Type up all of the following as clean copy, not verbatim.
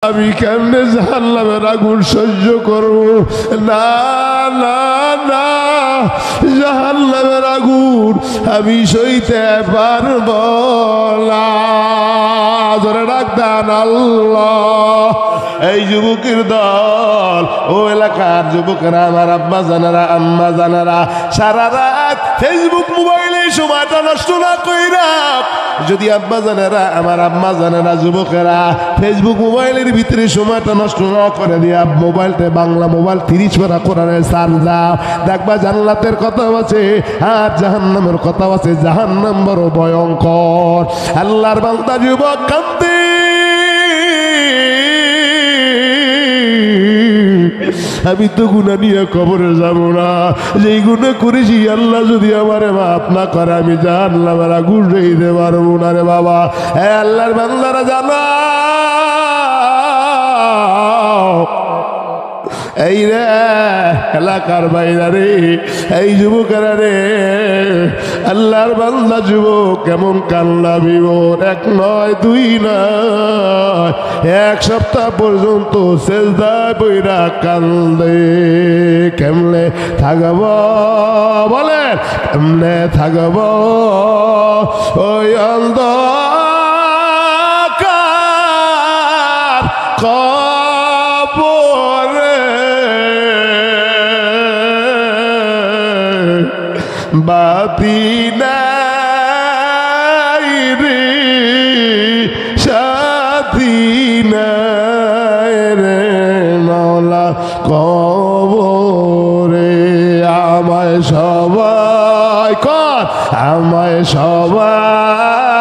আমি কেমনে জাহান্নামের আগুন সহ্য করব? না না না, জাহান্নামের আগুন আমি সইতে পারব না। ধরে ডাকতেন আল্লাহ। এই যুবকের দল, ও এলাকার যুবকেরা, আমার আব্বা জানারা, আম্মা জানারা, সারা রাত ফেসবুক মোবাইলে সময়টা নষ্ট না কইরা, যদি আব্বা জানেরা, আমার আম্মা জানেরা, যুবকেরা ফেসবুক মোবাইলের ভিতরে সময়টা নষ্ট না করে দিয়া মোবাইলটা, বাংলা মোবাইল 30 পারা কোরআনের চার্জ দাও, দেখবা জান্নাতের কথা আছে আর জাহান্নামের কথা আছে। জাহান্নাম বড় ভয়ঙ্কর। আল্লাহর বান্দা যুবক কান্দে, আমি তো গুনাহ নিয়ে কবরে যাব না। যেই গুনাহ করেছি আল্লাহ যদি আমারে মাফ না করে, আমি জাহান্নামের আগুন সইতে পারবো না রে বাবা। হ্যাঁ, আল্লাহর বান্দারা জানা, এই রে এলাকার বাইরা রে, এই যুবকেরা রে, আল্লাহর বান্দা যুবক কেমন কান্না বিভোর, 1 নয় 2 নয়, 1 সপ্তাহ পর্যন্ত সেজদায় পইরা কান্দে। কেমনে থাকব বলেন, কেমনে থাকব ওই অন্ধকার কবরে? বাতি নাই রে, সাথী নাই রে মাওলা কবরে। আমায় সবাই কর, আমায় সবাই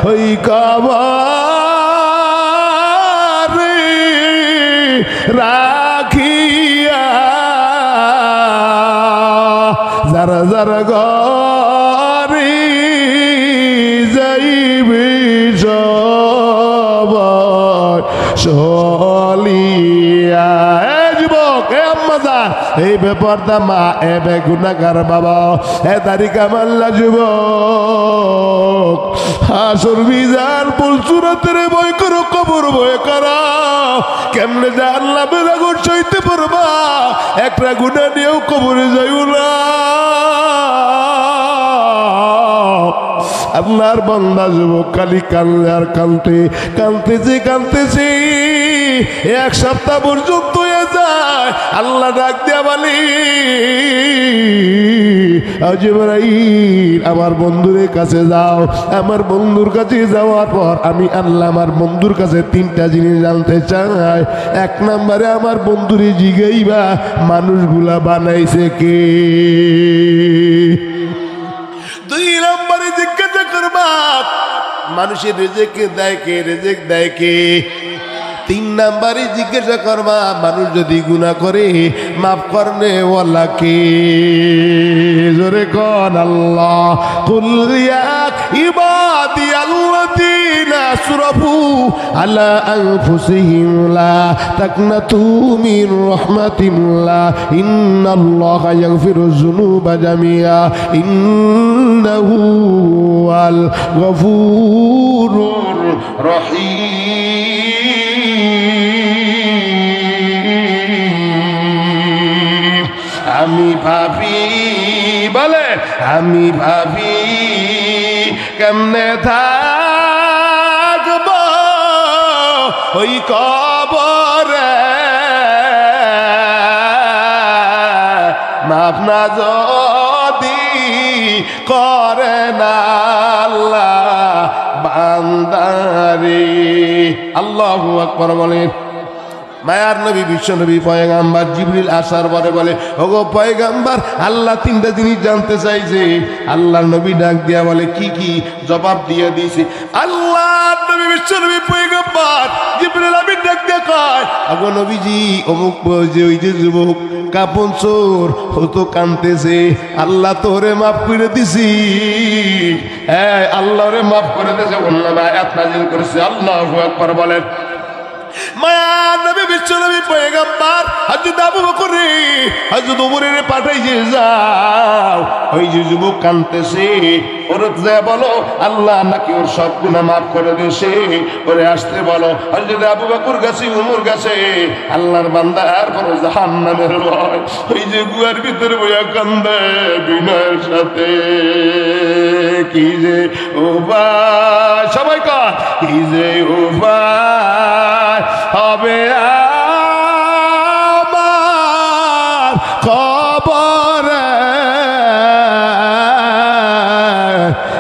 ওই কবরে রাখিয়া, যারা যারা ঘরে যাইবে সবাই চলিয়া। যুবক, এ আম্মাজান, এই বেপরদা মা, এ বেগুনাহগার বাবা, এ দাড়ি কামাল্লা যুবক, হাসর মিজান পুলসুরাতের ভয় করো, কবর ভয় করা। কেমনে জাহান্নামের আগুন সইতে পারবা? একটা গুনাহ নিয়েও কবরে যাইও না। আল্লাহর বান্দা যুবক খালি কান্দে আর কান্দে, কান্দতেছে কান্দতেছে, 1 সপ্তাহ পর্যন্ত হয়ে যায়। আল্লাহ ডাক দিয়া বলি, জিবরাইল আমার বন্ধুর কাছে যাও। আমার বন্ধুর কাছে যাওয়ার পর আমি আল্লাহ আমার বন্ধুর কাছে 3টা জিনিস জানতে চাই। 1 নম্বরে আমার বন্ধুরে জিগাইবা মানুষগুলা বানাইছে কে। 2 নম্বরে জিজ্ঞাসা করবা মানুষের রিজিক দেয় কে, রিজিক দেয় কে। 3 নম্বরে জিজ্ঞাসা করবা মানুষ যদি গুনাহ করে মাফ করনে ওয়ালা কে। জোরে কোন আল্লাহ। কুল ইয়া ইবাদি আল্লাযীনা আসরাফু আলা আনফুসিহিম লা তাকনাতু মির রাহমাতিল্লাহ ইন্নাল্লাহা ইয়াগফিরুয যুনুবা জামিআ ইন্নাহু ওয়াল গফুরুর রহিম। আমি ভাবি, বলে আমি ভাবি কেমনে থাকব ওই কবরে, মাফ না যদি করে না আল্লাহ বান্দারে। আল্লাহু আকবার বলেন। মায়ার নবী বিশ্ব নবী পয়গাম্বার জিবরিল আসার পরে বলে, ওগো পয়গাম্বার, আল্লাহ 3টা জিনিস জানতে চাইছে। আল্লাহর নবী ডাক দিয়া বলে, কি কি? জবাব দিয়ে দিয়েছে। আল্লাহর নবী বিশ্ব নবী পয়গাম্বার জিবরিল আমিন ডাক দিয়া কয়, ওগো নবীজি, অমুক যে ওই যে যুবক কাপন চোর হতো কানতেছে, আল্লাহ তোরে মাফ করে দিছি। হ্যাঁ, আল্লাহ রে মাফ করে দিয়েছে, আয়াত নাযিল করেছে। আল্লাহু আকবার বলেন। মায়ার নবী বিশ্বনবী পয়গম্বর হযরত আবু বকর হযরত ওমরের পাঠাইছে যাও ওই যে যুবক কাঁদতেছে ওরে যা বলো আল্লাহ নাকি ওর সব গুনাহ মাফ করে দিয়েছে ওরে আসতে বলো হযরত আবু বকর গেছে ওমর গেছে আল্লাহর বান্দা আর বড় জাহান্নামের ভয় ওই যে গুহার ভিতরে বইয়া কান্দে বিনয়ের সাথে কি যে ও ভাই সবাই কর কি যে ও ভাই হবে আমার কবরে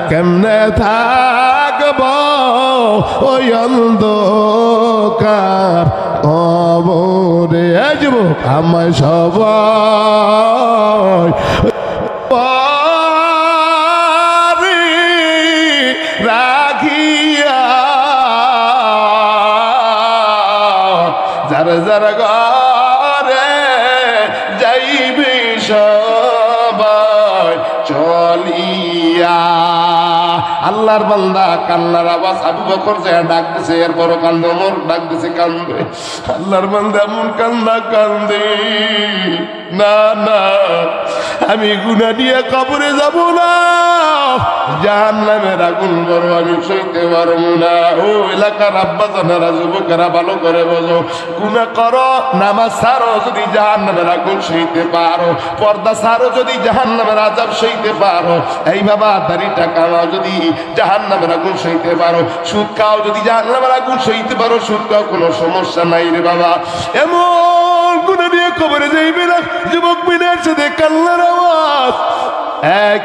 কেমনে থাকব ওই অন্ধকার কবরে যুবক আমায় সবাই রাখিয়া যারা যারা ঘরে যাইবে সবাই চলিয়া আল্লাহর বান্দা কান্নার আওয়াজ আবু বকর যে ডাক দিছে এরপর কান্দে ওমর ডাক দিছে কান্দে আল্লাহর বান্দা এমন কান্না কান্দে না না আমি গুনাহ নিয়ে কবরে যাব না জাহান্নামের আগুন বড় আমি সইতে পারবো না ও এলাকার আব্বা জানেরা যুবকেরা ভালো করে বোঝো গুনাহ করো নামাজ ছাড়ো যদি জাহান্নামের আগুন সইতে পারো পর্দা ছাড়ো যদি জাহান্নামের আযাব সইতে পারো এই বাবা দাড়িটা কামাও যদি জাহান্নামের আগুন সইতে পারো সুদ খাও যদি জাহান্নামের আগুন সইতে পারো সুদ খাও কোনো সমস্যা নাই রে বাবা এমন গুনাহ নিয়ে কবরে যাইবে না যুবক মিনের সাথে কান্নার আওয়াজ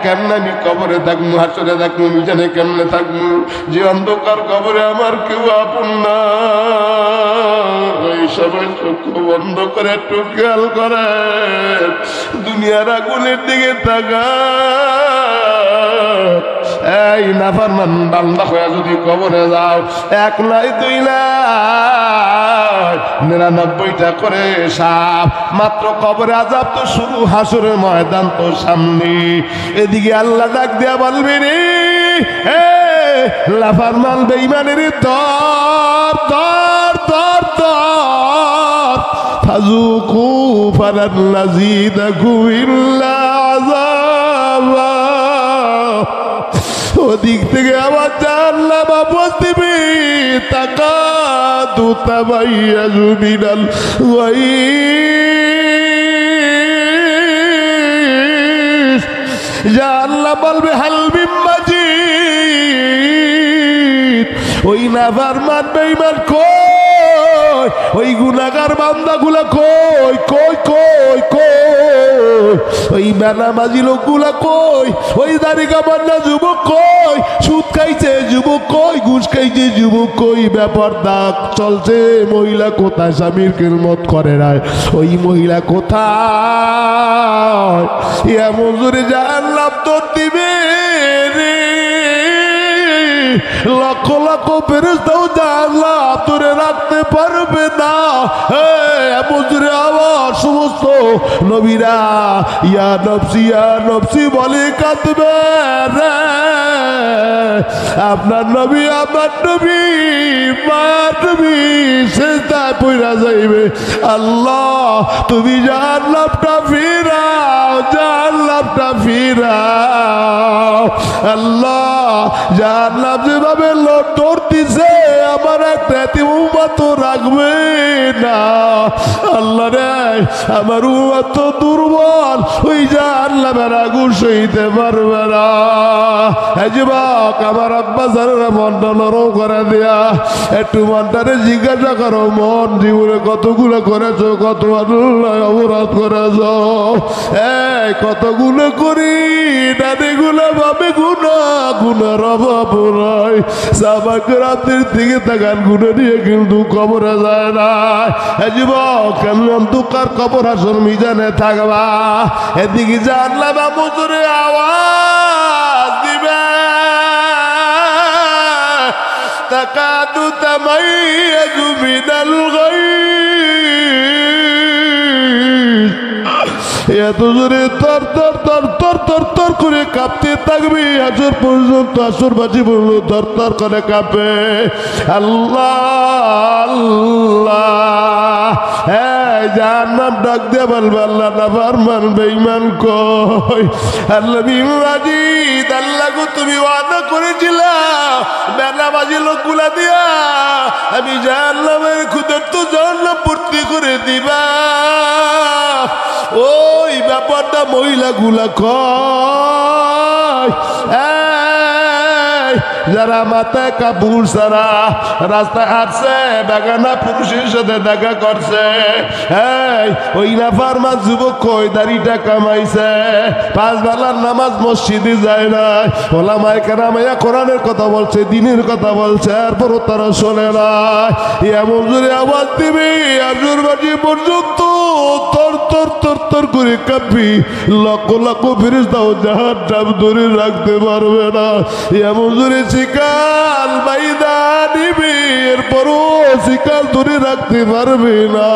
কেমনে আমি কবরে থাকবো হাসরে থাকবো মিজানে কেমনে থাকবো যে অন্ধকার কবরে আমার কেউ আপন না সবাই চক্ষু বন্ধ করে একটু খেয়াল করে দুনিয়ার আগুনের দিকে তাকা এই নাফরমান বান্দা হয়ে যদি কবরে যাও 1 নাই 2 নাই 99টা করে সাপ মাত্র কবরে আযাব তো শুরু হাসরের ময়দান তো সামনে এদিকে আল্লাহ ডাক দিয়া বলবে রে হে নাফরমান বেঈমানের ধর ধর ধর ধর ফাযুকু ফালান নাযীদাকুম ইল্লা আযাবা ওদিক থেকে আবার জাহান্নাম আওয়াজ দিবে তাকাদু তাবাইয়াজু মিনাল গায়স জাহান্নাম বলবে হাল মিন মাজিদ ওই নাফরমান বেঈমান কই ওই গুনাহগার বান্দাগুলা কই কই কই কই ওই বেনামাজি লোকগুলা কই ওই দাড়ি কামান্না যুবক কই সুদ খাইছে যুবক কই ঘুষ খাইছে যুবক কই ব্যাপার দাগ চলছে মহিলা কোথায় স্বামীর খেদমত করে না ওই মহিলা কোথায় এমন জোরে জাহান্নাম তোর দিবে রে লক্ষ লক্ষ ফেরেশতাও জাহান্নাম তোরে রাখতে পারবে না এমন জোরে আওয়াজ সমস্ত নবীরা ইয়া নফসি বলে কাঁদবে রে আপনার নবী আমার নবী মায়ার নবী সিজদায় পড়ে যাইবে আল্লাহ তুমি জাহান্নামটা ফিরাও জাহান্নামটা ফিরাও আল্লাহ জাহান্নাম যেভাবে লটর দিছে আমার একটা এতিম উম্মত রাখবে না আল্লাহ রে আমার উম্মত দুর্বল ওই জাহান্নামের আগুন সইতে পারবে না এই যুবক আমার আব্বা জানেরা মনটা নরম করে দেয়া একটু মনটারে জিজ্ঞাসা করো মন জীবনে কতগুলো করেছো কত অপরাধ করেছো কতগুলো করি দাদিগুলো ভাবে গুণা গুণার অভাব নয় সাবাক রাতের দিকে তাকান গুণে নিয়ে কিন্তু কবরে যায় না যুবক কেমন অন্ধকার কবর হাসর মিজানে থাকবা এদিকে জানলাম মুজুরে আওয়াজ দিবে তাকাদু তামাইয়াজু মিনাল গায়স এত জোরে তর তর তর তর তর তর করে কাঁপতে থাকবে আসর পর্যন্ত আসরবাসী পর্যন্ত তর তর করে কাঁপে আল্লাহ জাহান্নাম ডাক দিয়ে বলবে আল্লাহ নাফরমান বেঈমান কই আল্লাহ বিমাজিদ আল্লাহ গো তুমি ওয়াদা করেছিলা বেনামাজি লোকগুলা দিয়া আমি জাহান্নামের ক্ষুধার্ত জাহান্নাম ভর্তি করে দিবা ওই ব্যাপারটা মহিলাগুলা কয় যারা মাথায় কাপড় সারা রাস্তায় হাঁটছে বেগানা পুরুষের সাথে দেখা করছে ওই নাফরমান যুবক কই দাড়িটা কামাইছে 5 বেলার নামাজ মসজিদে যায় না ওলামায়ে কেরামেরা কোরআনের কথা বলছে দ্বীনের কথা বলছে এরপরও তারা শোনে না এমন জোরে আওয়াজ দিবে আজুর বাজি পর্যন্ত তর তর তর তর করে কাঁপবি লক্ষ লক্ষ ফেরেশতাও জাহান্নাম ধরে রাখতে পারবে না এমন জোরে শিকাল বাইদা দিবি এরপরও শিকাল ধরে রাখতে পারবে না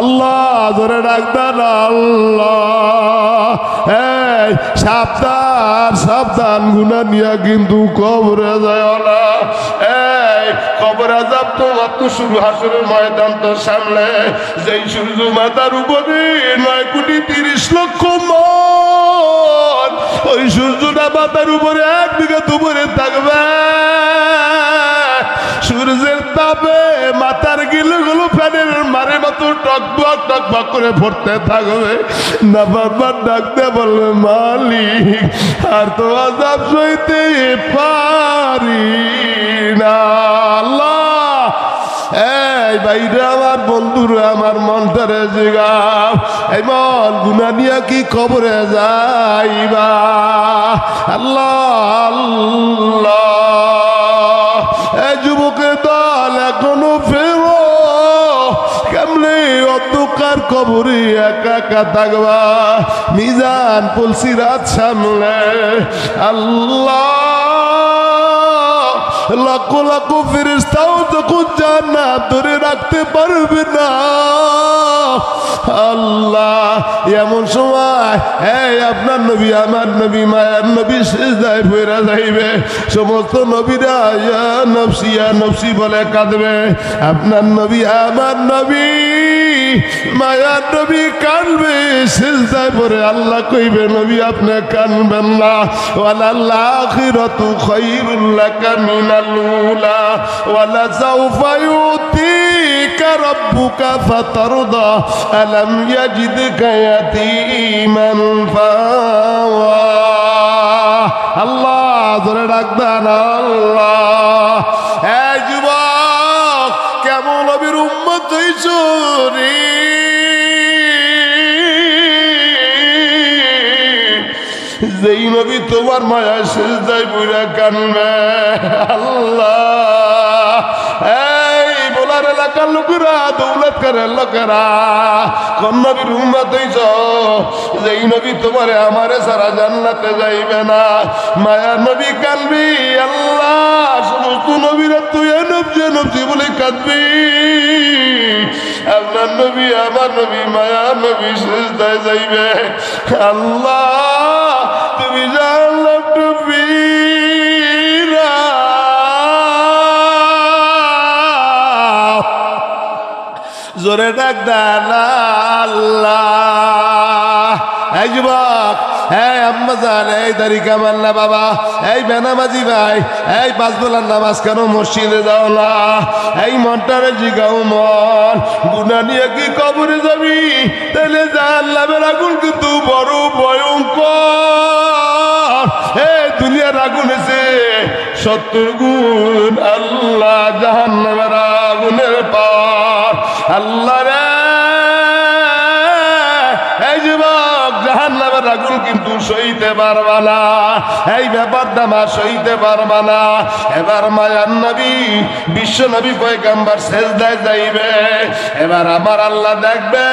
আল্লাহ ধরে রাখতেন আল্লাহ সাবধান সাবধান গুনাহ নিয়া কিন্তু কবরে যায় না কবর আযাব তো মাত্র শুরু হাসরের ময়দান তো সামনে যেই সূর্য মাথার উপরে 9,30,00,000 মান ওই সূর্যটা মাথার উপরে 1 বিঘা উপরে থাকবে সূর্যের তাপে মাথার গিলগুলো ফ্যানের মারে মতো টকবক টকবক করে পড়তে থাকবে নাফরমান ডাকতে বলবে মালিক আর তো আযাব সইতে পারি না আল্লাহ এই ভাইরা আমার বন্ধুরা আমার মনটারে জিগাও এই মন গুনাহ নিয়া কি কবরে যাইবা আল্লাহ আল্লাহ এই যুবকের দল এখনো ফেরো কেমনে অন্ধকার কবরে একা একা থাকবা মিজান পুলসিরাত সামনে আল্লাহ লক্ষ লক্ষ ফেরেশতাও যখন জান্নাত ধরে রাখতে পারবে না আল্লাহ এমন সময় আপনার নবী আমার নবী মায়ার নবী সিজদায় পড়ে যাইবে সমস্ত নবীরা ইয়া নফসি বলে কাঁদবে আপনার নবী আমার নবী মায়ার নবী কাঁদবে সিজদায় পড়ে আল্লাহ কইবে নবী আপনি কাঁদবেন না ওয়ালাল আখিরাতু খায়রুল লাকা মিনাল উলা ওয়ালা সাওফা ইউতিকা রাব্বুকা ফাতারদা আলাম ইয়াজিদকা ইয়াতীমান ফাওয়া আল্লাহ ধরে ডাকবেন আল্লাহ এই যুবক কেমন নবীর উম্মত হইছো রে যেই নবী তোমার মায়া সিজদায় পড়ে কাঁদবে আল্লাহ এই বোলার এলাকার লোকেরা দৌলত করে লোকেরা কোন নবীর উম্মত হইছ যেই নবী তোমারে আমারে সারা জান্নাতে যাইবে না মায়া নবী কাঁদবি আল্লাহ সমস্ত নবীরা তুই নবজি বলে কাঁদবি আপনার নবী আমার নবী মায়া নবী সিজদায় যাইবে আল্লাহ তুমি জান্নাত নবী জোরে ডাক দেন আল্লাহ এই যুবক আম্মা জান এই দাড়ি কামাল না বাবা এই বেনামাজি ভাই এই 5 বেলার নামাজ কেন মসজিদে যাও না এই মনটারে জিগাও মন গুনাহ নিয়ে কি কবরে যাবি তাহলে জাহান্নামের আগুন কিন্তু বড় ভয়ঙ্কর এই দুনিয়ার আগুন এসে 70 গুণ আল্লাহ জাহান্নামের আগুনের পাওয়ার আল্লাহ রে এই যুবক জাহান্নামের আগুন কিন্তু সইতে পারবা না এই ব্যাপারটা মা সইতে পারবা না এবার মায়ার নবী বিশ্ব নবী পয়গম্বর সিজদায় যাইবে এবার আমার আল্লাহ দেখবে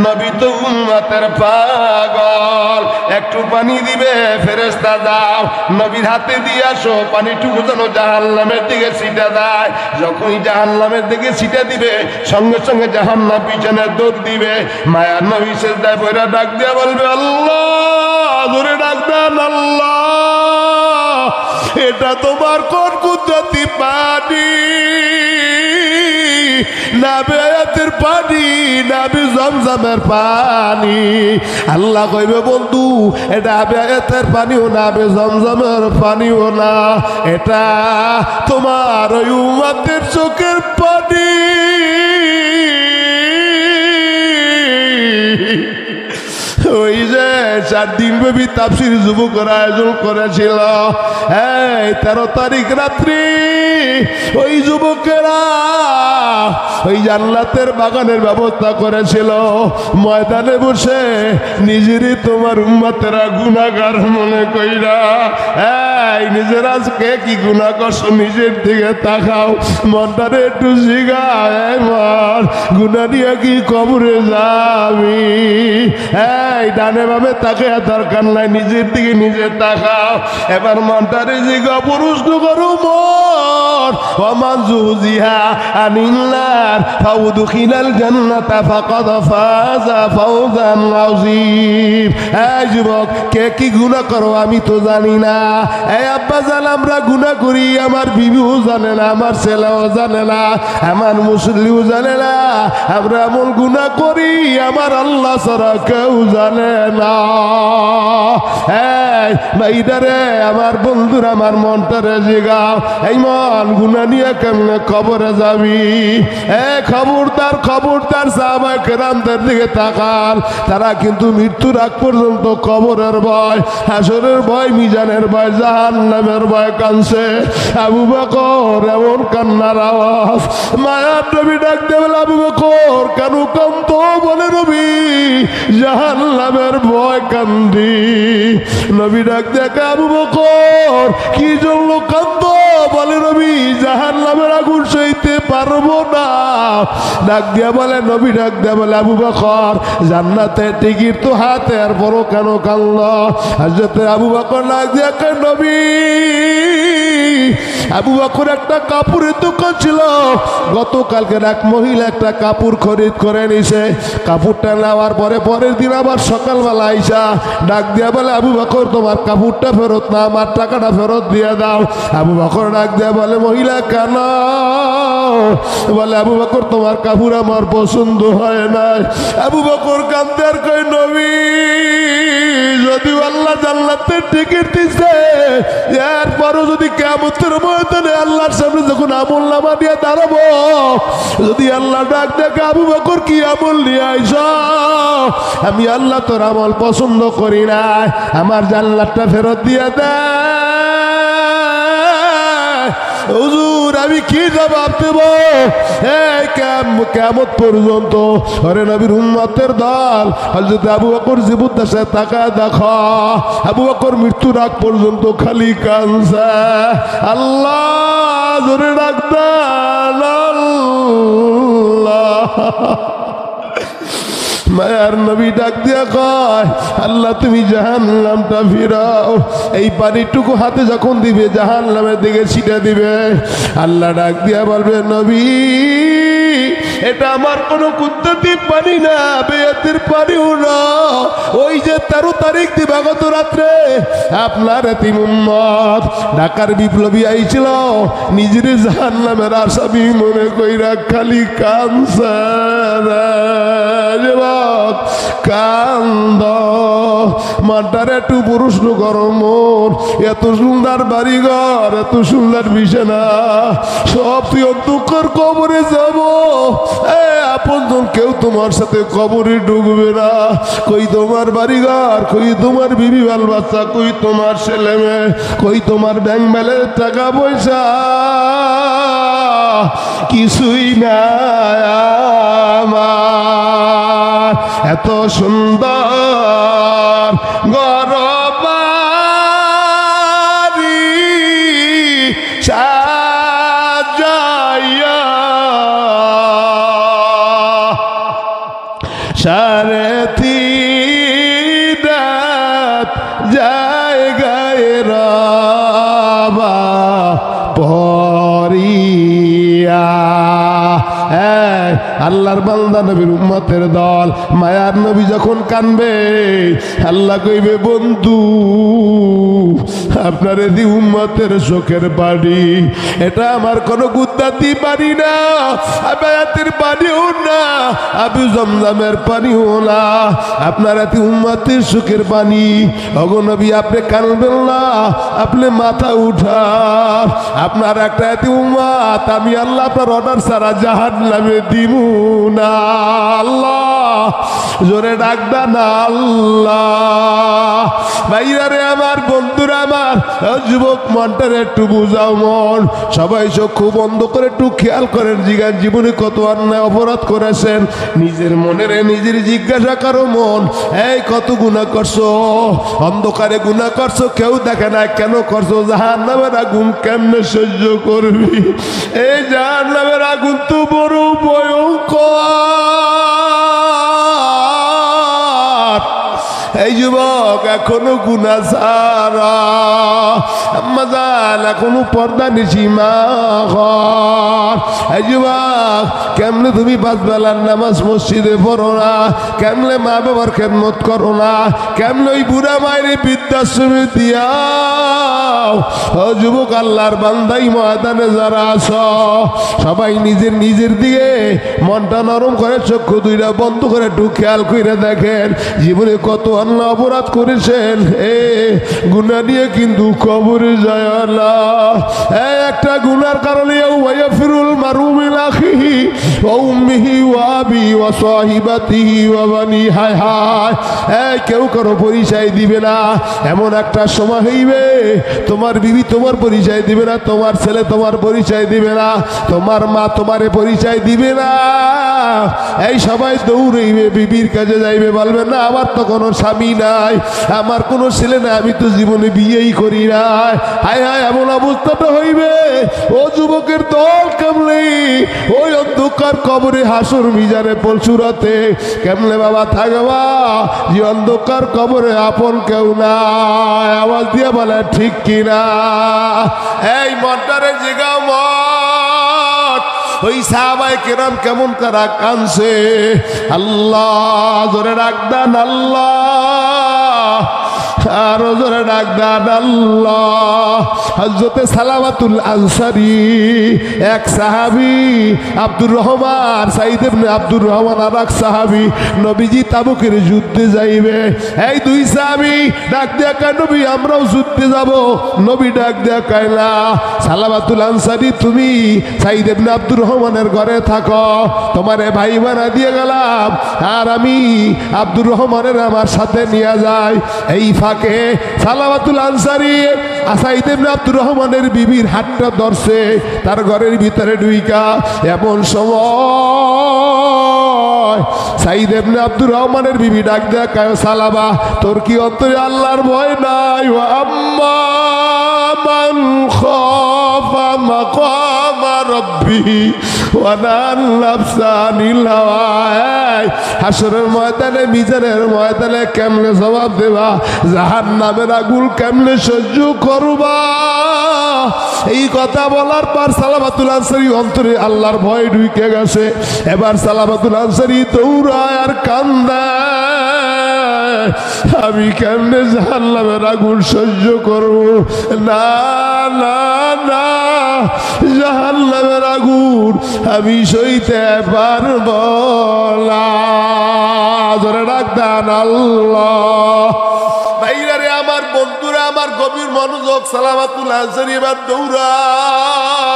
নবী তো উম্মতের পাগল একটু পানি দিবে ফেরেশতা যাও নবীর হাতে দিয়ে আসো পানিটুকু যেন জাহান্নামের দিকে ছিটা দেয় যখনই জাহান্নামের দিকে ছিটা দিবে সঙ্গে সঙ্গে জাহান্নাম পিছনে দৌড় দিবে মায়ার নবী সিজদায় পড়ে ডাক দিয়ে বলবে আল্লাহ ধরে ডাক দেন আল্লাহ এটা তোমার কোন কুদরতি পানি নাবে আয়াতের পানি, নাবে জমজমের পানি। আল্লাহ কইবে বন্ধু এটা আবে আয়াতের পানিও না, আবে জমজমের পানিও না, এটা তোমার ওই উম্মতের চোখের পানি। ওই যে 4 দিন ব্যাপী তাফসীর যুবকের আয়োজন করেছিল, এই 13 তারিখ রাত্রি ওই যুবকেরা ওই জান্নাতের বাগানের ব্যবস্থা করেছিল। ময়দানে বসে নিজেরই তোমার উম্মতেরা গুনাহগার মনে কইরা, এই নিজের আজকে কি গুনাহ করছো নিজের দিকে তাকাও, মনটারে একটু জিগাও, এই মন গুনাহ নিয়ে কি কবরে যাবি? এই ডানে বামে তাকে দরকার নাই, নিজের দিকে নিজে তাকাও। এবার মনটারে জিগা প্রশ্ন করো, মন ওমান জুজিহা আনিল নার ফাউদখিলাল জান্নাতা ফাকাদ ফাজা ফাওজান আযীম। এই যুবক কে কি গুনাহ করো আমি তো জানি না। এই আব্বা জান আমরা গুনাহ করি, আমার বিবিও জানে না, আমার ছেলেও জানে না, আমার মুসল্লিও জানে না, আমরা এমন গুনাহ করি আমার আল্লাহ ছাড়া কেউ জানে না। এই ভাইদারে আমার বন্ধুরা আমার মনটারে জিগাও, এই মন গুনাহ নিয়ে কেমনে কবরে যাবি? খবরদার খবরদার সাহাবায়ে কেরামদের দিকে তাকান, তারা কিন্তু মৃত্যুর আগ পর্যন্ত কবরের ভয়, হাসরের ভয়, মিজানের ভয়, জাহান্নামের ভয় কাঁদছে। আবু বকর এমন কান্নার আওয়াজ, মায়ার নবী ডাক দেবেন আবু বকর কেন কাঁদতো? বলে নবী জাহান্নামের ভয় কান্দি। নবী ডাক দেখে আবু বকর কি জন্য কাঁদতো? বলে নবী জাহান্নামের আগুন সইতে পারবো না। ডাক দিয়া বলে নবী ডাক দিয়া বলে আবু বকর জান্নাতের টিকিট তো হাতে, আর বড় কেন কাঁদলো? হযরত আবু বকর ডাক দিয়া কয় নবী আবু বকর একটা কাপড়ের দোকান ছিল, গতকালকে এক মহিলা একটা কাপড় খরিদ করে নিছে। কাপড়টা নেওয়ার পরে পরের দিন আবার সকালবেলা আইসা ডাক দিয়া বলে আবু বকর তোমার কাপড়টা ফেরত না, আমার টাকাটা ফেরত দিয়ে দাও। আবু বকর ডাক দিয়া বলে মহিলা কেন? বলে আবু বকর তোমার কাপড় আমার পছন্দ হয় নাই। আবু বকর কাঁদতে আর কয় নবী যদি আল্লাহ জান্নাতের টিকিট দিছে, এরপরও যদি কিয়ামতের ময়দানে আল্লাহর সামনে যখন আমলনামা দিয়ে দাঁড়াবো, যদি আল্লাহ ডাক দেখে আবু বকর কি আমল নিয়ে আইছো? আমি আল্লাহ তোর আমল পছন্দ করি না, আমার জান্নাতটা ফেরত দিয়ে দে। হুজুর আমি কি জবাব দেব? এই কিয়ামত পর্যন্ত ওরে নবীর উম্মতের দল হযরত আবু বকর জীবদ্দশা তাকায় দেখো, আবু বকর মৃত্যুর আগ পর্যন্ত খালি কাঁদছে। আল্লাহ জোরে ডাকতেন আল্লাহ। মায়ার নবী ডাক দিয়া কয় আল্লাহ তুমি জাহান্নামটা ফিরাও। এই পানিটুকু হাতে যখন দিবে জাহান্নামের দিকে ছিটা দিবে। আল্লাহ ডাক দিয়া বলবে নবী এটা আমার কোনো কুদরতি পানি না, বেয়াতের পানিও না। ওই যে 13 তারিখ দিবাগত রাত্রে আপনার এতিম উম্মত ঢাকার বিপ্লবী আইছিল, নিজের জাহান্নামের আসামি মনে কইরা খালি কাঁদছে কান্দ। মাটার একটু প্রশ্ন করো, মোর এত সুন্দর বাড়িঘর, এত সুন্দর বিছানা, সব তুই অন্ধকার কবরে যাব। আপনজন কেউ তোমার সাথে কবরে ঢুকবে না। কই তোমার বাড়িঘর, কই তোমার বিবি বাল বাচ্চা, কই তোমার ছেলে মেয়ে, কই তোমার ব্যাংক ব্যালেন্স টাকা পয়সা, কিছুই না আমার। এত সুন্দর গরবারি সাজাইয়া সাড়ে 3 রাত জায়গায় রবা পরিয়া আল্লাহর বান্দা নবীর উম্মতের দল মায়ার নবী যখন কানবে আল্লাহ কইবে বন্ধু আপনার এদি উম্মতের চোখের পানি এটা আমার কোনো গুদ্দাতি পানি না আবায়াতের পানিও না আবু জমজমের পানিও না আপনার এদি উম্মতের চোখের পানি ওগো নবী আপনি কানবেন না আপনি মাথা উঠান আপনার একটা এদি উম্মত আমি আল্লাহ আপনার অর্ডার ছাড়া জাহান্নামে দিব না আল্লাহ জোরে ডাক দেন আল্লাহ ভাইরা রে আমার বন্ধুরা আমার যুবক মনটারে একটু বুঝাও মন সবাই চক্ষু বন্ধ করে একটু খেয়াল করেন জিজ্ঞাসা জীবনে কত অন্যায় অপরাধ করেছেন নিজের মনের নিজের জিজ্ঞাসা করো মন এই কত গুনাহ করছো অন্ধকারে গুনাহ করছো কেউ দেখে না কেন করছো জাহান্নামের আগুন কেমনে সহ্য করবি এই জাহান্নামের আগুন তো বড় ভয়ঙ্কর এই যুবক এখনো গুনাহ ছাড়া আম্মা জান এখনো পর্দা নিশি মা ঘর এই যুবক কেমনে তুমি পাঁচ বেলার নামাজ মসজিদে পড়ো না কেমনে মা বাবার খেদমত করো না কেমনে ওই বুড়া মায়ের বৃদ্ধাশ্রমে দিয়াও ও যুবক আল্লাহর বান্দাই ময়দানে যারা আছো সবাই নিজের নিজের দিকে মনটা নরম করে চক্ষু দুইটা বন্ধ করে একটু খেয়াল করে দেখেন জীবনে কত অন্য অপরাধ করেছেন গুনাহ নিয়ে কিন্তু কবরে যায় না একটা গুনার কারণে ওয়াইফিরুল মারু মিন আখিহি ওয়া উম্মিহি ওয়া আবি ওয়া সাহিবাতিহি ওয়া বানি হায় হায় কেউ কারো পরিচয় দিবে না এমন একটা সময় হইবে তোমার বিবি তোমার পরিচয় দিবে না তোমার ছেলে তোমার পরিচয় দিবে না তোমার মা তোমারে পরিচয় দিবে না এই সবাই দৌড়াইবে বিবির কাছে যাইবে বলবে না আমার তো কোনো স্বামী নাই আমার কোনো ছেলে নাই আমি তো জীবনে বিয়েই করি নাই হায় হায় এমন অবস্থাটা হইবে ও যুবকের দল কেমনে ওই অন্ধকার কবরে হাসর মিজানে পলসুরাতে কেমনে বাবা থাকবা যে অন্ধকার কবরে আপন কেউ নাই আওয়াজ দিয়ে বলে ঠিক কিনা এই মনটারে জিগাও মত ওই সাহাবায়ে কেরাম কেমন তারা কানছে আল্লাহ জোরে ডাক দেন আল্লাহ আরো জোরে ডাক দেন আল্লাহ হযরতে সালামাতুল আনসারী এক সাহাবী আব্দুর রহমান সাইদ ইবনে আব্দুর রহমান আর এক সাহাবী নবীজি তাবুকের যুদ্ধে যাইবে এই দুই সাহাবী ডাক দেয়া কয় নবী আমরাও যুদ্ধে যাব নবী ডাক দেয়া কয়লা সালামাতুল আনসারী তুমি সাইদ ইবনে আব্দুর রহমানের ঘরে থাকো তোমারে ভাই বানা দিয়ে গেলাম আর আমি আব্দুর রহমানের আমার সাথে নিয়ে যাই এই ফাঁকে সালামাতুল আনসারী সাইদ ইবনে আব্দুর রহমানের বিবির হাতটা ধরছে তার ঘরের ভিতরে ঢুইকা এমন সময় সাইদ ইবনে আব্দুর রহমানের বিবি ডাক দেয়া কয় সালামা তোর কি অন্তরে আল্লাহর ভয় নাই ওয়া আম্মা মান খাফা মাকামা রাব্বিহি ওয়া নাহান নাফসা আনিল হাওয়া হাসরের ময়দানে মিজানের ময়দানে কেমনে জবাব দেবা জাহান্নামের আগুন কেমনে সহ্য করবা এই কথা বলার পর সালামাতুল আনসারী অন্তরে আল্লাহর ভয় ঢুকে গেছে এবার সালামাতুল আনসারী দৌড়ায় আর কান্দায় আমি কেমনে জাহান্নামের আগুন সহ্য করব না না না জাহান্নামের আগুন আমি সইতে পারব না জোরে ডাক দেন আল্লাহ ভাইরা রে আমার বন্ধুরা আমার গভীর মনোযোগ সালামাতুল আনসারী এবার দৌড়ায়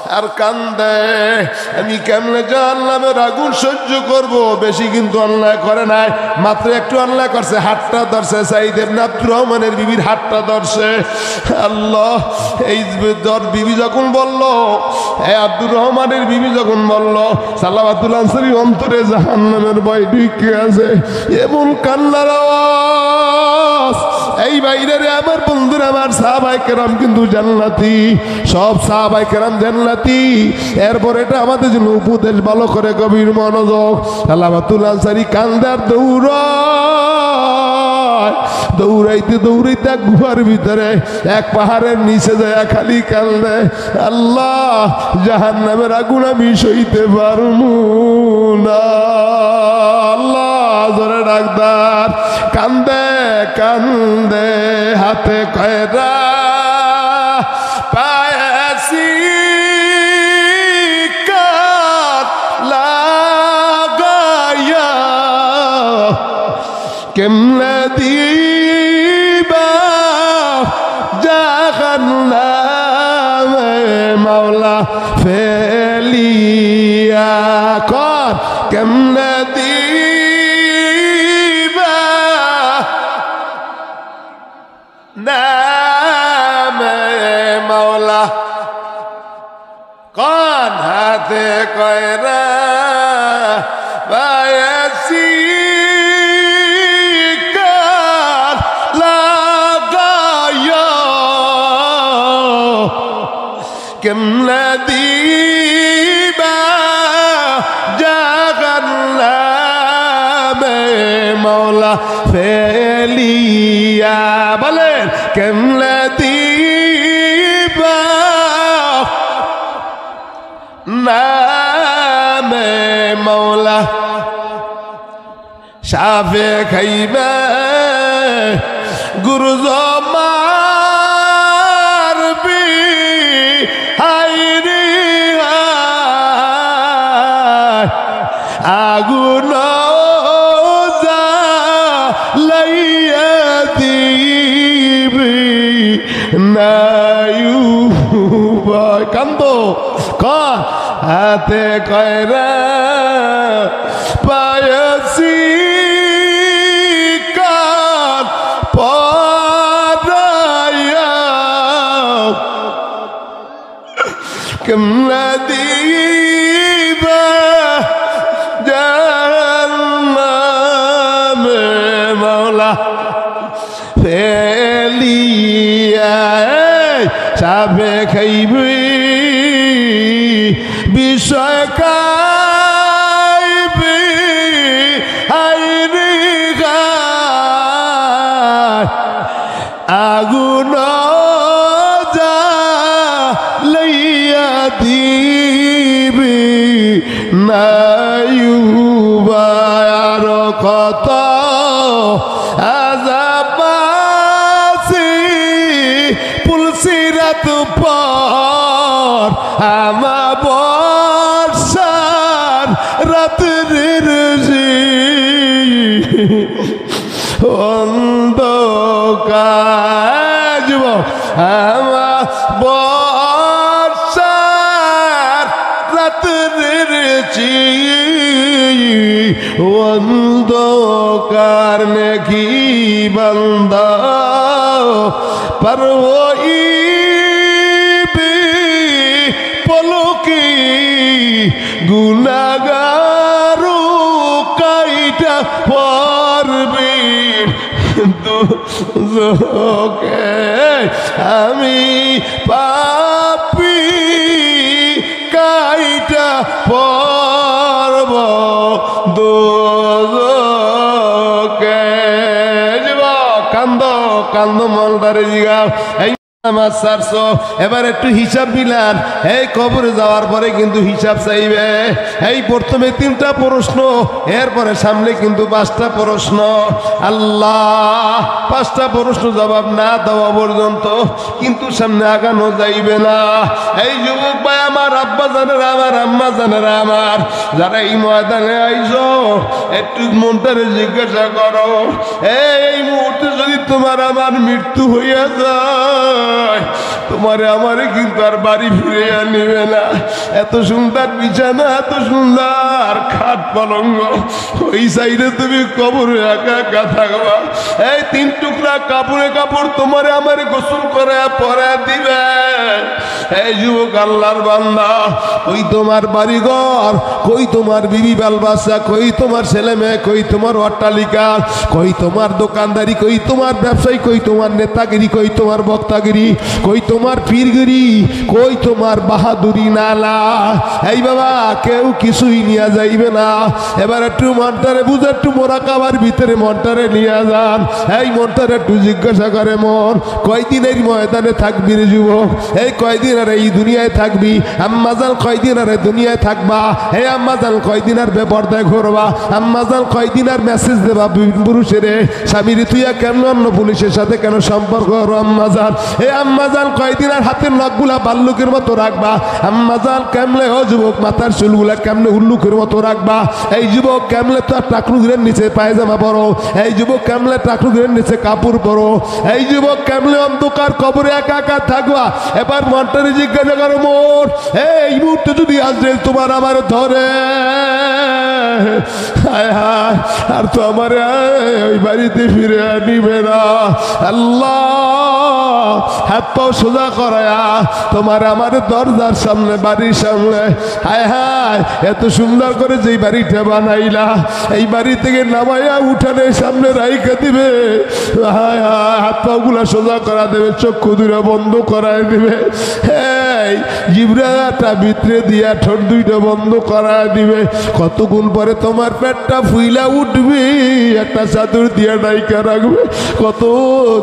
আর কান্দে আমি কেমনে জাহান্নামের আগুন সহ্য করব বেশি কিন্তু অন্যায় করে নাই মাত্র একটু অন্যায় করছে হাতটা ধরছে সাইদ ইবনে আব্দুর রহমানের বিবির হাতটা ধরছে আল্লাহ এই বিবি যখন বলল আব্দুর রহমানের বিবি যখন বলল সালামাতুল আনসারী অন্তরে জাহান্নামের ভয় ঢুকে আছে এমন কান্নার আওয়াজ এই বাইরে আমার বন্ধুরা আমার সাহাবায়ে কেরাম কিন্তু জান্নাতি সব সাহাবায়ে কেরাম জান্নাতি এরপর এটা আমাদের জন্য উপদেশ ভালো করে গভীর মনোযোগ সালামাতুল আনসারী কান্দার দৌড়ায় দৌড়াইতে দৌড়াইতে এক গুহার ভিতরে এক পাহাড়ের নিচে যায় খালি কান্দে, আল্লাহ জাহান্নামের আগুন আমি সইতে পারবো না। আল্লাহ জোরে ডাকদার কান্দে কান্দে হাতে কয়রা পায়াসি কাত লাগায়া কেমনে দিবা জাহান্নামে মাওলা ফেলিয়া কর কেমনে দিবা নামে মাওলা কোন হাতে কয়রা বায়াসি কাত লাগায়া কেমনে দিবা জাহান্নামে মাওলা ফেলিয়া বলেন কেমনে দিবা নামে মাওলা সাফে খাইবে গুরু মারবি হাইরি আগুন লাইয়া দিবি নায়ু কান্দ ক হাতে কয়রা পায়াসি কান পরায়া কেমনে দিবা জাহান্নামে মাওলা ফেলিয়া সাবে খাইবি বিষয় খাইবি হাইরি আগুন জ্বালাইয়া দিবি নাইবা আর কত আযাবাসি পুলসিরাত পর আমা বর্ষার রাতের অন্ধকার যুবক আমার বর্ষার রাতের অন্ধকার নাকি বান্দা পারবি পলকি গুনাগারু কাইটা পড়বি দুজকে আমি পাপি কাইটা পড়ব দুজকে কান্দ কান্দ মলদারে জিগাও এবার একটু হিসাব মিলান। এই কবরে যাওয়ার পরে কিন্তু হিসাব চাইবে। এই প্রথমে 3টা প্রশ্ন, এরপরে সামনে কিন্তু 5টা প্রশ্ন। আল্লাহ 5টা প্রশ্ন জবাব না দেওয়া পর্যন্ত কিন্তু সামনে আগানো যাইবে না। এই যুবক ভাই আমার, আব্বা জানেরা আমার, আম্মা জানেরা আমার, যারা এই ময়দানে আইছো একটু মনটারে জিজ্ঞাসা করো, এই মুহূর্তে যদি তোমার আমার মৃত্যু হইয়া যায় তোমারে আমারে কিন্তু আর বাড়ি ফিরে আনিবে না। এত সুন্দর বিছানা, এত সুন্দর খাট পালঙ্গ, ওই সাইডে তুমি কবরে একা একা থাকবা। এই 3 টুকরা কাপড়ে কাপড় তোমারে আমারে গোসল করে পরে দিবে। এই যুবক আল্লাহর বান্দা, কই তোমার বাড়ি ঘর, কই তোমার বিবি বাল বাচ্চা, কই তোমার ছেলে মেয়ে, কই তোমার অট্টালিকা, কই তোমার দোকানদারি, কই তোমার ব্যবসায়ী, কই তোমার নেতাগিরি, কই তোমার বক্তাগিরি, কই তোমার পীরগিরি, কই তোমার বাহাদুরি নালা। এই বাবা কেউ কিছুই নিয়ে যাইবে না। এবার একটু মনটারে বুঝে একটু মোরাকাবার ভিতরে মনটারে নিয়ে যান। এই মনটারে একটু জিজ্ঞাসা করে মন, কয়দিন এই ময়দানে থাকবি রে যুবক? এই কয়দিন আর এই দুনিয়ায় থাকবি? আম্মাজান কয়দিন আর এই দুনিয়ায় থাকবা? এই আম্মাজান কয়দিন আর বেপরদায় ঘুরবা? আম্মাজান কয়দিন আর মেসেজ দেবা পুরুষের স্বামীর তুইয়া কেন অন্য পুলিশের সাথে কেন সম্পর্ক করো? আম্মাজান এই আম্মাজান কয়দিন আর হাতের নখগুলা বাল্লুকের মতো রাখবা? আম্মাজান কেমলে ও যুবক মাথার চুলগুলা কেমনে উল্লুকের মতো রাখবা? এই যুবক কেমলে তো টাকলুগের নিচে পায়জামা পরো? এই যুবক কেমলে টাকলুগের নিচে কাপড় পরো? এই যুবক কেমলে অন্ধকার কবরে একা একা থাকবা? এবার মনটারে জিজ্ঞাসা করো মোর, এই মুহূর্তে যদি আজরাইল তোমার আমার ধরে, হায় হায়, আর তো আমার ওই বাড়িতে ফিরে নিবে না। আল্লাহ হাত পাও সোজা করায়া তোমার আমার দরজার সামনে, বাড়ির সামনে, হায় হায় এত সুন্দর করে যেই বাড়িটা বানাইলা, এই বাড়ি থেকে নামাইয়া উঠানের সামনে রাইখা দিবে। হায় হায় হাত পাও গুলা সোজা করা দেবে, চক্ষু দুইটা বন্ধ করায় দিবে। এই জিব্রাটা ভিতরে দিয়া ঠোঁট দুইটা বন্ধ করায় দিবে। কতক্ষণ পরে তোমার পেটটা ফুইলা উঠবে, একটা চাদর দিয়া ডাইকা রাখবে। কত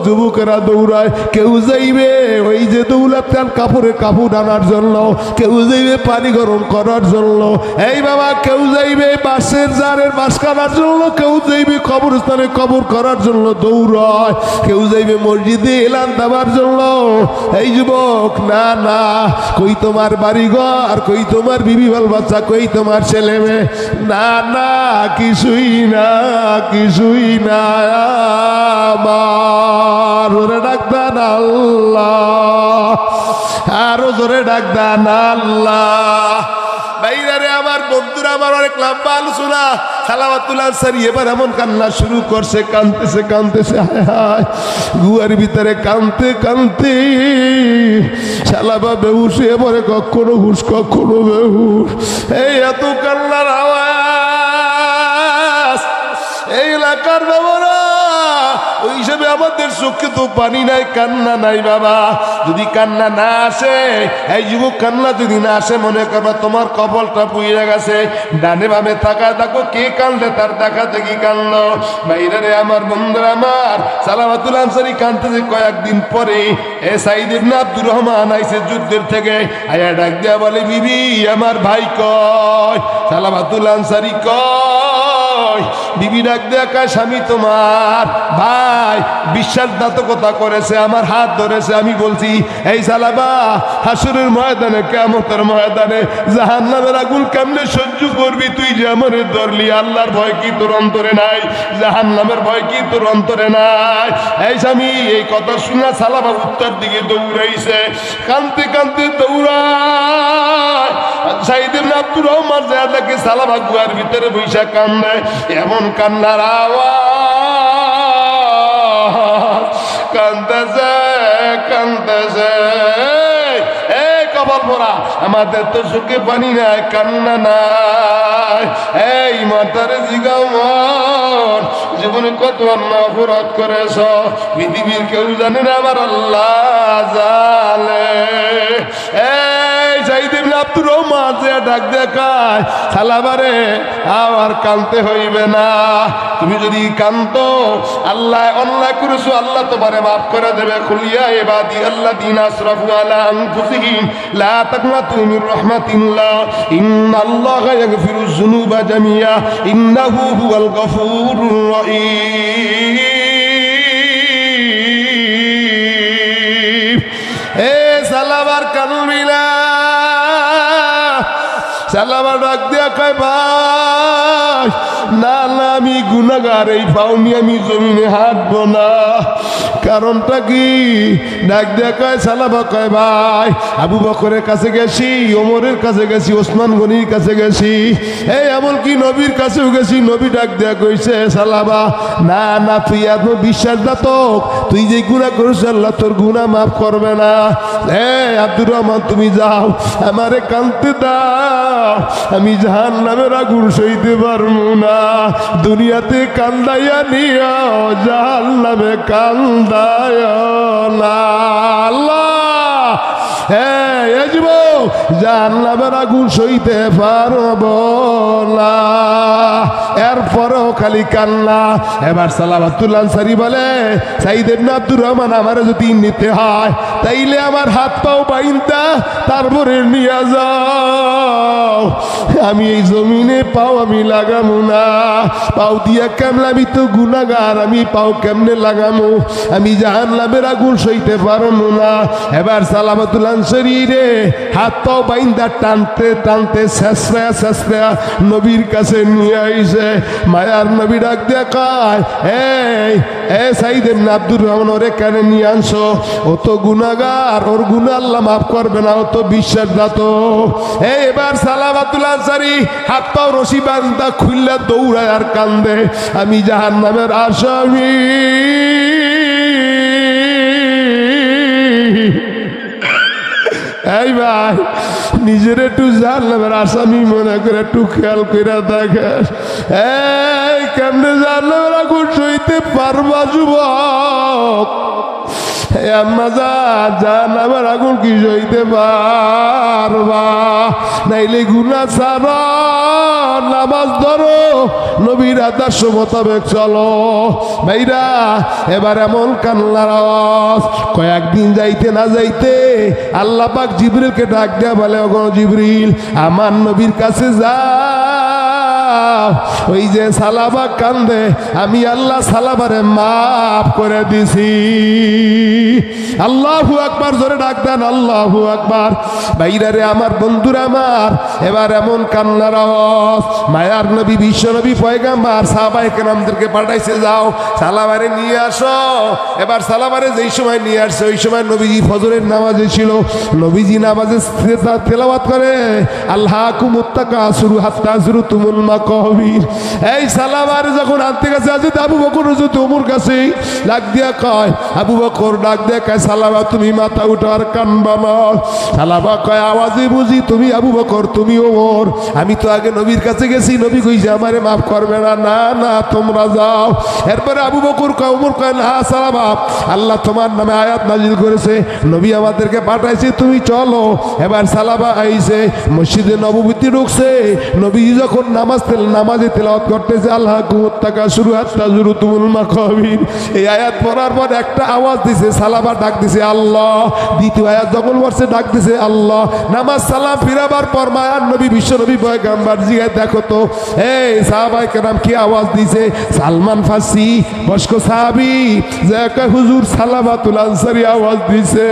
যুবকেরা দৌড়ায়, কেউ যাইবে ওই যে দৌলাতান কাপড়ের কাপড় আনার জন্য, কেউ যাইবে পানি গরম করার জন্য, এই বাবা কেউ যাইবে বাঁশের জারের বাঁশ কাটার জন্য, কেউ যাইবে কবরস্থানে কবর করার জন্য দৌড়ায়, কেউ যাইবে মসজিদে এলান দেওয়ার জন্য। এই যুবক না না, কই তোমার বাড়িঘর, কই তোমার বিবি বাল বাচ্চা, কই তোমার ছেলে মেয়ে? না না, কিছুই না, কিছুই না। আমার জোরে ডাকদান আল্লাহ, আরো জোরে ডাকদান আল্লাহ। বাইরে আমার বন্ধুরা, আমার অনেক লম্বা আলোচনা। সালাওয়াতুল আনসারী এবার এমন কান্না শুরু করছে, কানতেছে কানতেছে, হায় হায় গুয়ার ভিতরে কানতে কানতে শালাবা বেহুশ, এবারে কখনো হুশ কখনো বেহুশ। এই এত কান্নার আওয়াজ এই এলাকার বাবারা, ওই হিসেবে আমাদের চোখে তো পানি নাই, কান্না নাই বাবা। যদি কান্না না আসে, এই যুবক কান্না যদি না আসে, মনে করবা তোমার কপালটা পুইরা গেছে। ডানে বামে তাকায় দেখো কে কান্দে, তার দেখা দেখি কান্না। বাইরে আমার বন্ধুরা, আমার সালাওয়াতুল আনসারী কান্দতেছে। কয়েকদিন পরে সাইদ ইবনে আব্দুর রহমান আইছে যুদ্ধের থেকে, আয়া ডাক দিয়া বলে, বিবি আমার ভাই কয়? সালাওয়াতুল আনসারী কয়, বিবি ডাক দেয়া কয়, স্বামী তোমার ভাই বিশ্বাসঘাতকতা করেছে, আমার হাত ধরেছে। আমি বলছি, এই সালাবা হাসরের ময়দানে, কিয়ামতের ময়দানে জাহান্নামের আগুন কেমনে সহ্য করবি? তুই যে আমারে ধরলি, আল্লাহর ভয় কি তোর অন্তরে নাই? জাহান্নামের ভয় কি তোর অন্তরে নাই? এই স্বামী এই কথা শুনে সালাবা উত্তর দিকে দৌড়াইছে, কানতে কানতে দৌড়ায়। সাইদ ইবনে আব্দুর রহমান যা দেখে সালাবা গুহার ভিতরে বৈশা কান্দে। এমন কান্নার আওয়াজ, কান্দেছে কান্দেছে। এই কবর পড়া, আমাদের তো চোখে পানি নাই, কান্না নাই। এই মাতারে জিগাও, মন জীবনে কত অন্যায় অপরাধ করেছ, পৃথিবীর কেউ জানে না, আমার আল্লাহ জানে। এই সাইদ ইবনে আব্দুর রহমান যে ডাক দেখায়, সালাবারে আর কানতে হইবে না। তুমি যদি কান্দো, আল্লাহ অন্যায় করেছো, আল্লাহ তোমারে মাফ করে দেবে। খুলিয়া ইবাদি আল্লাযীনা আসরাফু আলা আনফুসিহিম লা তাকনাতু মির রাহমাতিল্লাহ ইন্নাল্লাহা ইয়াগফিরুয যুনুবা জামিআ ইন্নাহু হুয়াল গফুরুর রহিম। এ সালাবার কানবিলা, সালাবার ডাক দিয়া কয়, ভাই না না আমি গুনাহগার, এই পাওনি আমি জমিনে হাঁটবো না। কারণটা কি? ডাক দিয়া কয়, সালাবা কয়, ভাই আবু বকরের কাছে গেছি, ওমরের কাছে গেছি, ওসমান গনির কাছে গেছি, এই এমনকি নবীর কাছেও গেছি। নবী ডাক দিয়া কইছে, সালাবা না না, তুই এত বিশ্বাসঘাতক, তুই যে গুনাহ করিস আল্লাহ তোর গুনাহ মাফ করবে না। আব্দুর রহমান তুমি যাও, আমারে কানতে দাও, আমি জাহান্নামের আগুন সইতে পারবো না। দুনিয়াতে কান্দাইয়া নিও, জাহান্নামে কান্দায় না। আল্লাহ হ্যাঁ এ যুবক জাহান্নামের আগুন সইতে পারবো না। এরপরও খালি কান্না। এবার সালাবাতুল আনসারী বলে সাইদ ইবনে আব্দুর রহমান আমার যদি নিতে হয় তাইলে আমার হাত পাও বাইন্দা তারপরে নিয়ে যাও। আমি এই জমিনে পাও আমি লাগামু না, পাও দিয়া কেমন, আমি তো গুনাহগার, আমি পাও কেমনে লাগামু, আমি জাহান্নামের আগুন সইতে পারবো না। এবার সালাবাতুল আনসারী রে হাত পাও বাইন্দা টানতে টানতে শেষরা শেষরা নবীর কাছে নিয়ে আইছে। মায়ার নবী ডাক দিয়া কয় এই সাইদ ইবনে আব্দুর রহমান ওরে কেন নিয়ে আনছো? ও তো গুনাহগার, ওর গুনাহ আল্লাহ মাফ করবে না, ও তো বিশ্বাসঘাত। এবার সালাবাতুল আনসারী হাত পাও রশি বান্ধা খুললা দৌড়ায় আর কান্দে, আমি জাহান্নামের আসামি। এই ভাই নিজের একটু জাহান্নামের আসামি মনে করে একটু খেয়াল করে দেখে, এই কেমনে জাহান্নামের আগুন সইতে পারবা যুবক? জাহান্নামের আগুন কি সইতে পারবা? নাইলে গুনাহ ছাড়ো, নামাজ ধরো, নবীর আদর্শ মোতাবেক চলো। ভাইরা এবার এমন কান্নার আওয়াজ, কয়েকদিন যাইতে না যাইতে আল্লাহ পাক জিবরিলকে ডাক দেয়া বলে, ওগো জিবরিল আমার নবীর কাছে যা, ওই যে সালাবা কান্দে আমি আল্লাহ সালাবারে মাফ করে দিছি। আল্লাহু আকবার জোরে ডাক দেন, আল্লাহু আকবার। ভাইরা রে আমার বন্ধুরা আমার, এবার এমন কান্নার আওয়াজ, মায়ার নবী বিশ্ব নবী পয়গাম্বার সাহাবায়ে কেরামদেরকে পাঠাইছে, যাও সালাবারে নিয়ে আসো। এবার সালাবারে যেই সময় নিয়ে আসছে ওই সময় নবীজি ফজরের নামাজে ছিল। নবীজি নামাজে তেলাওয়াত করে, আল্লাহকুমুত তাকাসুরু হাত্তা যুরতুমুল মাকাবির। এই সালাবারে যখন আনতে গেছে হযরত আবু বকর হযরত ওমর কাছে ডাক দিয়া কয়, আবু বকর ডাক দিয়া কয়, সালাবা তুমি মাথা উঠাও আর কানবা না। সালাবা কয়, আওয়াজে বুঝি তুমি আবু বকর তুমি ওমর, আমি তো আগে নবীর কাছে গেছি, নবী কইছে আমারে মাফ করবে না। না না তোমরা যাও। এরপরে আবু বকর কয়, ওমর কয়, না সালাবা আল্লাহ তোমার নামে আয়াত নাজিল করেছে, নবী আমাদেরকে পাঠাইছে, তুমি চলো। এবার সালাবা আইছে, মসজিদে নববীতে ঢুকছে। নবী যখন নামাজে তেলাওয়াত করতেছে, আল্লাহকুমুত তাকাসুরু হাত্তা যুরতুমুল মাকাবির, এই আয়াত পড়ার পর একটা আওয়াজ দিছে, সালাবা ডাক দিছে আল্লাহ। দ্বিতীয় আয়াত যখন পড়ছে ডাক দিছে আল্লাহ। নামাজ সালাম ফিরাবার পর মায়ার নবী বিশ্ব নবী পয়গাম্বার জিগায়, দেখো তো এই সাহাবায়ে কেরাম কি আওয়াজ দিছে? সালমান ফার্সি বয়স্ক সাহাবী যে হুজুর সালাবাতুল আনসারী আওয়াজ দিছে।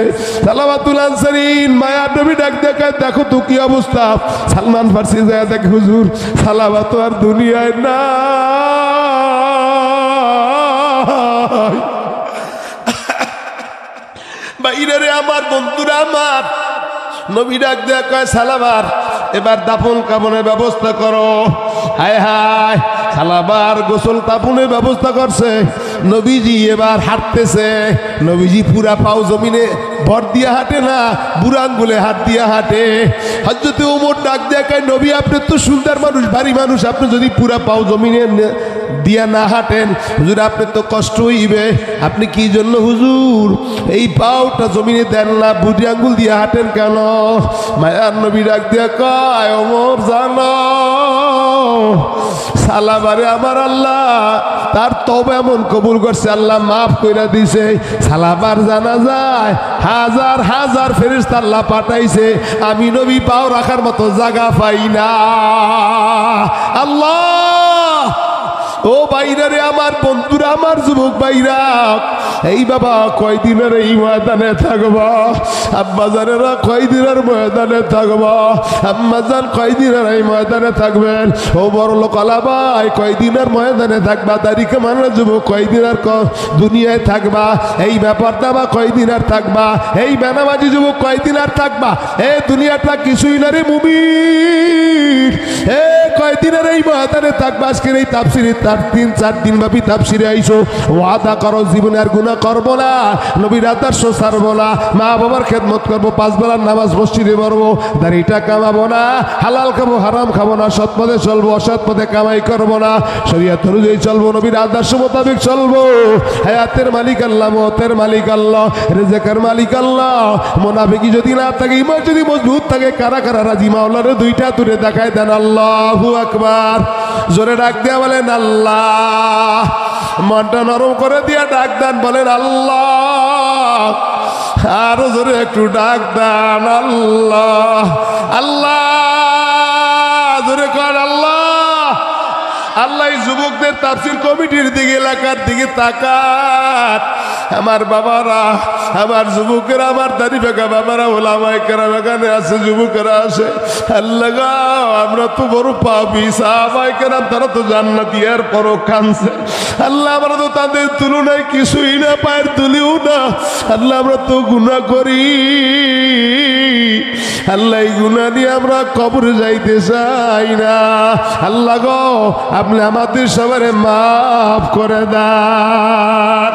সালাবাতুল আনসারী মায়ার নবী ডাক দেখায়, দেখো তো কি অবস্থা? সালমান ফার্সি যায় দেখে হুজুর সালাবাত আর দুনিয়ায় না। বাইরে রে আমার বন্ধুরা আমার, নবী ডাক দেয়া কয়, সালাবার এবার দাফন কাফনের ব্যবস্থা করো। হায় হায়, সালাবার গোসল দাফনের ব্যবস্থা করছে। নবীজি এবার হাঁটতেছে, নবীজি পুরা পাও জমিনে ভর দিয়া হাঁটে না, বুড়া আঙ্গুলে হাত দিয়া হাঁটে। হযরত ওমর ডাক দেয়া কয়, নবী আপনি তো সুন্দর মানুষ, ভারী মানুষ, আপনি যদি পুরা পাও জমিনে দিয়া না হাঁটেন হুজুর আপনি তো কষ্ট হইবে। আপনি কি জন্য হুজুর এই পাওটা জমিনে দেন না, বুড়ি আঙ্গুল দিয়ে হাঁটেন কেন? মায়ার নবী ডাক দিয়া কয়, ওমর জানো সালাবারে আমার আল্লাহ তার তওবা এমন কবুল করছে, আল্লাহ মাফ কইরা দিছে। সালাবার জানা যায় হাজার হাজার ফেরেশতা আল্লাহ পাঠাইছে, আমি নবী পাও রাখার মতো জায়গা পাই না। আল্লাহ ও বাইরা রে আমার বন্ধুরা, আমার যুবক বাইরা, এই বাবা কয়দিনের এই ময়দানে থাকবা, আব্বাজানেরা কয়দিনের ময়দানে থাকবা, আম্মাজান কয়দিনের এই ময়দানে থাকবেন, ও বড় লোক আলাবাই কয়দিনের ময়দানে থাকবা, তারিখে মানে যুবক কয়দিনের দুনিয়ায় থাকবা, এই ব্যাপারটা বা কয়দিন আর থাকবা, এই বেনামাজি যুবক কয়দিন আর থাকবা। এ দুনিয়াটা কিছুই না রে মুমিন, এ কয়দিনের এই ময়দানে থাকবে, আজকের এই তাফসিরে 3-4 দিন ব্যাপী তাফসিরে আইছো, ওয়াদা করো জীবনে আর গুনাহ করব না, নবীর আদর্শ ছাড়বো না, মা বাবার খেদমত করবো, 5 বেলার নামাজ মসজিদে পড়বো, দাড়িটা কামাবো না, হালাল খাবো হারাম খাবো না, সৎ পথে চলবো, অসৎ পথে কামাই করবো না, শরীয়ত অনুযায়ী চলবো, নবীর আদর্শ মোতাবেক চলবো। হায়াতের মালিক আল্লাহ, মওতের মালিক আল্লাহ, রিজকের মালিক আল্লাহ। মুনাফিকি যদি না থাকে, ঈমান যদি মজবুত থাকে, কারা কারা রাজি মাওলার 2টা তুলে দেখায় দেন। আল্লাহু আকবার, জোরে ডাক দিয়া বলেন আল্লাহ, মনটা নরম করে দিয়া ডাক দেন, বলেন আল্লাহ, আরো জোরে একটু ডাক দেন আল্লাহ, আল্লাহ, জোরে কর আল্লাহ। আল্লাহ যুবকদের তাফসীর কমিটির দিকে, এলাকার দিকে তাকান। আমার বাবারা, আমার যুবকেরা, আমার দাড়ি বেগা বাবারা, ওলামায়ে কেরাম এখানে আছে, যুবকেরা আছে। আল্লাহ গো, আমরা তো বড় পাপী, সাহাবায়ে কেরাম তারা তো জান্নাতি, এর পরও কাঁদছে। আল্লাহ আমরা তো তাদের তুলনায় কিছুই না, পায়ের তুলিও না। আল্লাহ আমরা তো গুনাহ করি, আল্লাহ এই গুনাহ নিয়ে আমরা কবরে যাইতে চাই না। আল্লাহ গো, আপনি আমাদের সবারে মাফ করে দেন।